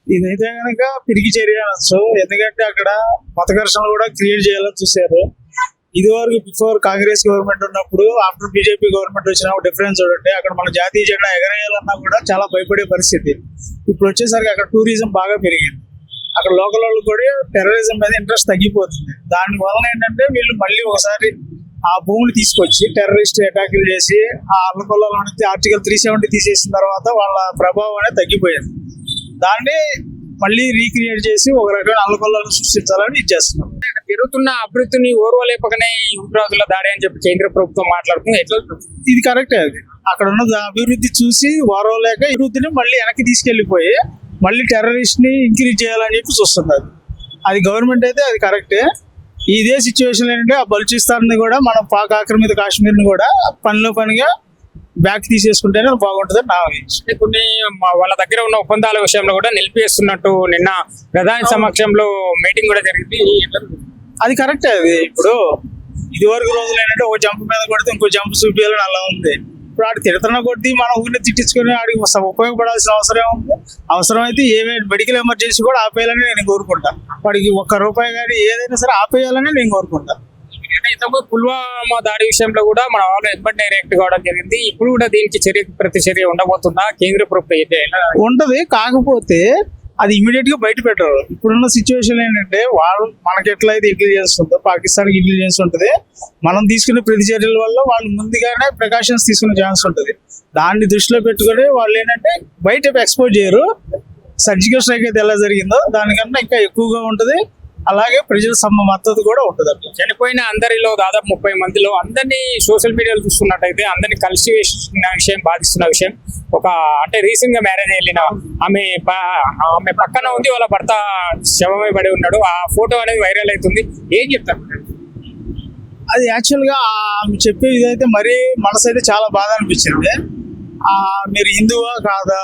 ఇదైతే కనుక పిరికి చర్య అనొచ్చు. ఎందుకంటే అక్కడ మత ఘర్షణలు కూడా క్రియేట్ చేయాలని చూశారు. ఇది వరకు బిఫోర్ కాంగ్రెస్ గవర్నమెంట్ ఉన్నప్పుడు, ఆఫ్టర్ బీజేపీ గవర్నమెంట్ వచ్చినప్పుడు డిఫరెన్స్ చూడండి. అక్కడ మన జాతీయ జెండా ఎగరేయాలన్నా కూడా చాలా భయపడే పరిస్థితి. ఇప్పుడు వచ్చేసరికి అక్కడ టూరిజం బాగా పెరిగింది. అక్కడ లోకల్ వాళ్ళు కూడా టెర్రరిజం మీద ఇంట్రెస్ట్ తగ్గిపోతుంది. దాని వలన ఏంటంటే వీళ్ళు మళ్ళీ ఒకసారి ఆ భూమిని తీసుకొచ్చి టెర్రరిస్ట్ అటాకులు చేసి ఆ అల్లకొల్లలో ఆర్టికల్ 370 తీసేసిన తర్వాత వాళ్ళ ప్రభావం అనేది తగ్గిపోయింది. దాన్ని మళ్ళీ రీక్రియేట్ చేసి ఒక రకమైన అల్లకొల్లను సృష్టించాలని ఇచ్చేస్తున్నాం. జరుగుతున్న అభివృద్ధిని ఓర్వలేపకనే ఉగ్రవాదుల దాడి అని చెప్పి కేంద్ర ప్రభుత్వం మాట్లాడుతుంది. ఎట్లా ఇది కరెక్టే. అది అక్కడ ఉన్న అభివృద్ధి చూసి వారవలేక అభివృద్ధిని మళ్ళీ వెనక్కి తీసుకెళ్లిపోయి మళ్ళీ టెర్రరిస్ట్ ని ఇంక్రీజ్ చేయాలని చెప్పి చూస్తుంది. అది గవర్నమెంట్ అయితే అది కరెక్టే. ఇదే సిచ్యువేషన్ ఏంటంటే ఆ బలూచిస్తాన్ ని కూడా మన పాక్ ఆక్రమిత కాశ్మీర్ ని కూడా పనిగా బ్యాక్ తీసేసుకుంటేనే బాగుంటుంది నా అభిప్రాయం. కొన్ని వాళ్ళ దగ్గర ఉన్న ఒప్పందాల విషయంలో కూడా నిలిపేస్తున్నట్టు నిన్న ప్రధాని సమక్షంలో మీటింగ్ కూడా జరిగింది. అది కరెక్టే. అది ఇప్పుడు ఇది వరకు రోజులు ఏంటంటే ఒక జంప్ మీద కొడితే ఇంకో జంప్ చూపించాలని అలా ఉంది. ఇప్పుడు ఆడు తిడుతున్న కొద్దీ మనం ఊరిని తిట్టించుకొని ఆడికి ఉపయోగపడాల్సిన అవసరం ఉంది. అవసరమైతే ఏమైనా మెడికల్ ఎమర్జెన్సీ కూడా ఆపేయాలని నేను కోరుకుంటా. వాడికి ₹1 కానీ ఏదైనా సరే ఆపేయాలని నేను కోరుకుంటా. పుల్వామా దాడి విషయంలో కూడా మన వాళ్ళు ఎప్పటి రియాక్ట్ కావడం జరిగింది. ఇప్పుడు కూడా దీనికి ప్రతి చర్య ఉండబోతుందా కేంద్ర ప్రభుత్వం? ఉంటది. కాకపోతే అది ఇమీడియట్ గా బయట పెట్టరు. ఇప్పుడున్న సిచ్యువేషన్ ఏంటంటే వాళ్ళు మనకి ఎట్లయితే ఇంటెలిజెన్స్ ఉందో పాకిస్తాన్కి ఇంటెలిజెన్స్ ఉంటుంది. మనం తీసుకునే ప్రతి చర్యల వల్ల వాళ్ళు ముందుగానే ప్రికాషన్స్ తీసుకునే ఛాన్స్ ఉంటుంది. దాన్ని దృష్టిలో పెట్టుకుని వాళ్ళు ఏంటంటే బయట ఎక్స్పోజ్ చేయరు. సర్జికల్ స్ట్రైక్ అయితే ఎలా జరిగిందో దానికన్నా ఇంకా ఎక్కువగా ఉంటుంది. అలాగే ప్రజల మద్దతు కూడా ఉంటుంది. అట్లా చనిపోయిన అందరిలో దాదాపు 30 మందిలో అందరినీ సోషల్ మీడియాలో చూస్తున్నట్టయితే అందరినీ కలిసి వేసిన విషయం, బాధిస్తున్న విషయం. అంటే రీసెంట్ గా మ్యారేజ్ వెళ్ళిన ఆమె పక్కన ఉంది, వాళ్ళ భర్త శవమై పడి ఉన్నాడు. ఆ ఫోటో అనేది వైరల్ అవుతుంది. ఏం చెప్తారు? అది యాక్చువల్ గా చెప్పే ఇదైతే మరీ మనసు అయితే చాలా బాధ అనిపించింది. మీరు హిందువా కాదా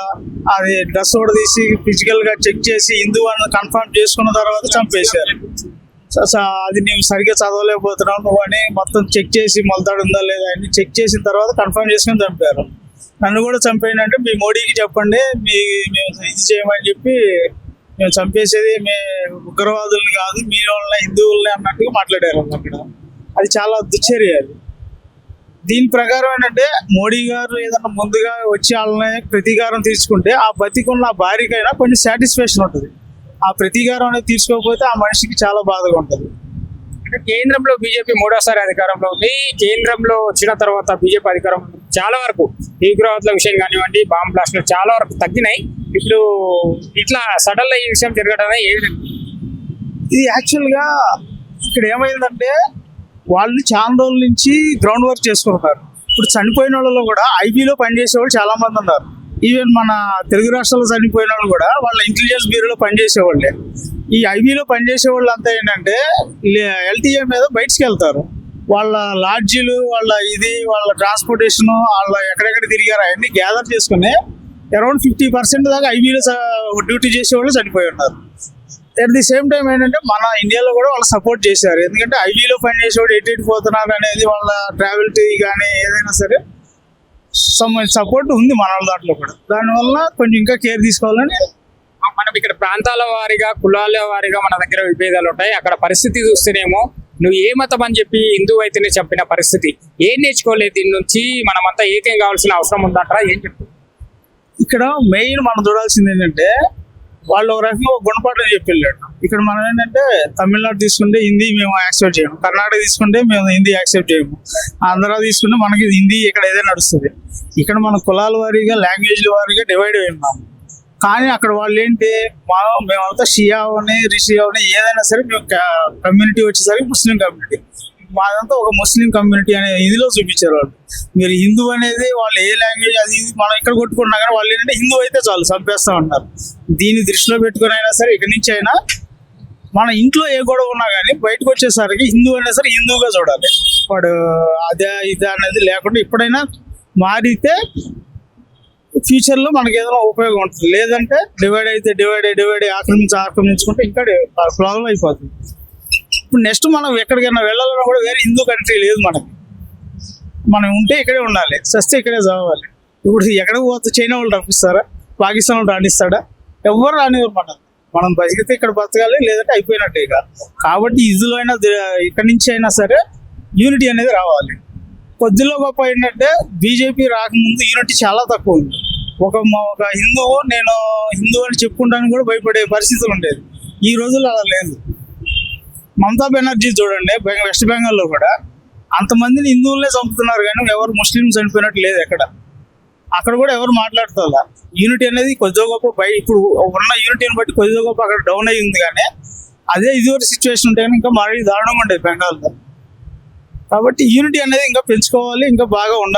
అది డ్రెస్ కూడా తీసి ఫిజికల్ గా చెక్ చేసి హిందూ అని కన్ఫర్మ్ చేసుకున్న తర్వాత చంపేశారు. అది నీవు సరిగ్గా చదవలేకపోతున్నావు నువ్వు అని మొత్తం చెక్ చేసి మొలతాడు ఉందా లేదా అని చెక్ చేసిన తర్వాత కన్ఫర్మ్ చేసుకుని చంపారు. నన్ను కూడా చంపేయండి, మీ మోడీకి చెప్పండి, మేము ఇది చేయమని చెప్పి మేము చంపేసేది ఉగ్రవాదుల్ని కాదు మీ వాళ్ళని హిందువుల్ని అన్నట్టుగా మాట్లాడారు అక్కడ. అది చాలా దుశ్చర్య. అది దీని ప్రకారం ఏంటంటే మోడీ గారు ఏదన్నా ముందుగా వచ్చి వాళ్ళని ప్రతీకారం తీసుకుంటే ఆ బతికున్న భార్యకైనా కొంచెం సాటిస్ఫాక్షన్ ఉంటుంది. ఆ ప్రతీకారం అనేది తీసుకోకపోతే ఆ మనిషికి చాలా బాధగా ఉంటుంది. అంటే కేంద్రంలో బీజేపీ 3వ అధికారంలో ఉంది. కేంద్రంలో వచ్చిన తర్వాత బీజేపీ అధికారం చాలా వరకు ఉగ్రవాదుల విషయం కానివ్వండి, బాంబ్ బ్లాస్ట్లు చాలా వరకు తగ్గినాయి. ఇప్పుడు ఇట్లా సడన్ గా ఈ విషయం జరగడం ఇది యాక్చువల్ గా ఇక్కడ ఏమైందంటే వాళ్ళు చాలా రోజుల నుంచి గ్రౌండ్ వర్క్ చేసుకుంటారు. ఇప్పుడు చనిపోయిన వాళ్ళలో కూడా ఐబీలో పనిచేసే వాళ్ళు చాలా మంది ఉన్నారు. ఈవెన్ మన తెలుగు రాష్ట్రాల్లో చనిపోయిన వాళ్ళు కూడా వాళ్ళ ఇంటెలిజెన్స్ బ్యూరోలో పనిచేసేవాళ్ళే. ఈ ఐబీలో పనిచేసే వాళ్ళు అంతా ఏంటంటే ఎల్టీఏ మీద బయటకు వెళ్తారు. వాళ్ళ లాడ్జీలు, వాళ్ళ ట్రాన్స్పోర్టేషన్, వాళ్ళ ఎక్కడెక్కడ తిరిగారు అవన్నీ గ్యాదర్ చేసుకుని అరౌండ్ 50% దాకా ఐబీలో డ్యూటీ చేసేవాళ్ళు చనిపోయి ఉన్నారు. అట్ ది సేమ్ టైం ఏంటంటే మన ఇండియాలో కూడా వాళ్ళు సపోర్ట్ చేశారు. ఎందుకంటే ఐబీలో పనిచేసేవాడు ఎటు పోతున్నారు అనేది వాళ్ళ ట్రావెల్ కానీ ఏదైనా సరే సపోర్ట్ ఉంది మన వాళ్ళ దాంట్లో కూడా. దానివల్ల కొంచెం ఇంకా కేర్ తీసుకోవాలని. మనం ఇక్కడ ప్రాంతాల వారీగా, కులాల వారీగా మన దగ్గర విభేదాలు ఉంటాయి. అక్కడ పరిస్థితి చూస్తేనేమో నువ్వు ఏ మతం అని చెప్పి హిందువు అయితేనే చంపిన పరిస్థితి. ఏం నేర్చుకోలేదు దీని నుంచి? మనమంతా ఏకేం కావాల్సిన అవసరం ఉందంటారా? ఏం చెప్తారు? ఇక్కడ మెయిన్ మనం చూడాల్సింది ఏంటంటే వాళ్ళు ఒక రకంగా ఒక గుణపాఠం చెప్పి వెళ్ళాడు. ఇక్కడ మనం ఏంటంటే తమిళనాడు తీసుకుంటే హిందీ మేము యాక్సెప్ట్ చేయము, కర్ణాటక తీసుకుంటే మేము హిందీ యాక్సెప్ట్ చేయము, ఆంధ్ర తీసుకుంటే మనకి హిందీ ఇక్కడ ఏదైనా నడుస్తుంది. ఇక్కడ మన కులాల వారీగా, లాంగ్వేజ్ల వారీగా డివైడ్ అయి ఉన్నాము. కానీ అక్కడ వాళ్ళు ఏంటి, మేమంతా షియా అవని రిషి అవని ఏదైనా సరే మేము కమ్యూనిటీ వచ్చేసరికి ముస్లిం కమ్యూనిటీ, మాదంతా ఒక ముస్లిం కమ్యూనిటీ అనే ఇదిలో చూపించారు వాళ్ళు. మీరు హిందూ అనేది వాళ్ళు ఏ లాంగ్వేజ్ అది ఇది మనం ఇక్కడ కొట్టుకున్నా కానీ వాళ్ళు ఏంటంటే హిందూ అయితే చాలు చంపేస్తా ఉంటారు. దీన్ని దృష్టిలో పెట్టుకుని అయినా సరే ఇక్కడి నుంచి అయినా మన ఇంట్లో ఏ గొడవ ఉన్నా కానీ బయటకు వచ్చేసరికి హిందూ అయినా సరే హిందూగా చూడాలి. వాడు అదే ఇదే అనేది లేకుండా ఎప్పుడైనా మారితే ఫ్యూచర్ లో మనకి ఏదైనా ఉపయోగం ఉంటుంది. లేదంటే డివైడ్ ఆక్రమించుకుంటే ఇంకా ప్రాబ్లం అయిపోతుంది. ఇప్పుడు నెక్స్ట్ మనం ఎక్కడికైనా వెళ్ళాలన్నా కూడా వేరే హిందూ కంట్రీ లేదు మనకి. మనం ఉంటే ఇక్కడే ఉండాలి, సస్తే ఇక్కడే చదవాలి. ఇప్పుడు ఎక్కడికి పోతే చైనా వాళ్ళు రప్పిస్తారా, పాకిస్తాన్ వాళ్ళు రాణిస్తాడా? ఎవరు రానివ్వరు మనం బతికితే ఇక్కడ బతకాలి, లేదంటే అయిపోయినట్టే ఇక. కాబట్టి ఇదిలో అయినా ఇక్కడి నుంచి అయినా సరే యూనిటీ అనేది రావాలి. కొద్దిలో గొప్ప ఏంటంటే బీజేపీ రాకముందు యూనిటీ చాలా తక్కువ ఉంది. ఒక హిందువు, నేను హిందువు అని చెప్పుకుంటానికి కూడా భయపడే పరిస్థితులు ఉండేది. ఈ రోజుల్లో అలా లేదు. మమతా బెనర్జీ చూడండి, వెస్ట్ బెంగాల్లో కూడా అంతమందిని హిందువులనే చంపుతున్నారు, కానీ ఎవరు ముస్లింస్ చనిపోయినట్టు లేదు ఎక్కడ. అక్కడ కూడా ఎవరు మాట్లాడుతారా? యూనిటీ అనేది కొద్దిగా గొప్ప ఇప్పుడు ఉన్న యూనిటీని బట్టి కొద్దిగా గొప్ప అక్కడ డౌన్ అయ్యింది, కానీ అదే ఇదివరకు సిచ్యువేషన్ ఉంటే ఇంకా మరీ దారుణంగా ఉండేది బెంగాల్లో. కాబట్టి యూనిటీ అనేది ఇంకా పెంచుకోవాలి, ఇంకా బాగా ఉండాలి.